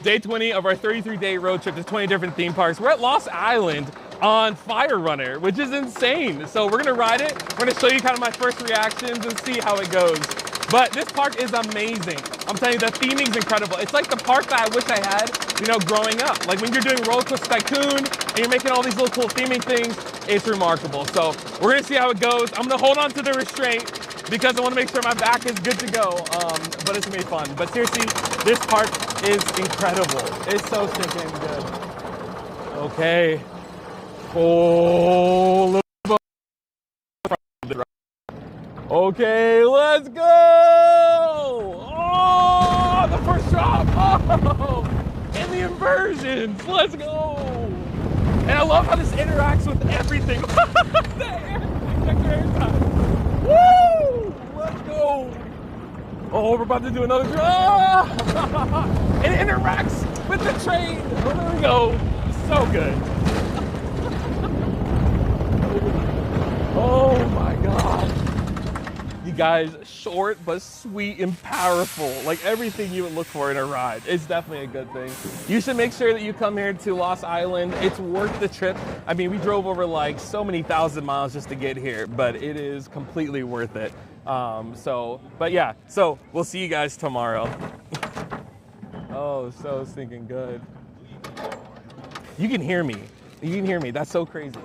Day 20 of our 33-day road trip to 20 different theme parks. We're at Lost Island on Fire Runner, which is insane. So we're gonna ride it. We're gonna show you kind of my first reactions and see how it goes. But this park is amazing. I'm telling you, the theming's incredible. It's like the park that I wish I had, you know, growing up. Like when you're doing Roller Coaster Tycoon and you're making all these little cool theming things, it's remarkable. So we're gonna see how it goes. I'm gonna hold on to the restraint because I wanna make sure my back is good to go, but it's gonna be fun. But seriously, this park is incredible. It's so stinking good. Okay. Oh, okay, let's go! Oh, the first drop! Oh, and the inversions, let's go! And I love how this interacts with everything. The air time. Woo! Let's go! Oh, we're about to do another drop! It interacts with the train. Oh, there we go. So good. Oh my God. You guys, short but sweet and powerful. Like everything you would look for in a ride. It's definitely a good thing. You should make sure that you come here to Lost Island. It's worth the trip. I mean, we drove over like so many thousand miles just to get here, but it is completely worth it. But yeah, so we'll see you guys tomorrow. Oh, so stinking good. You can hear me. You can hear me. That's so crazy.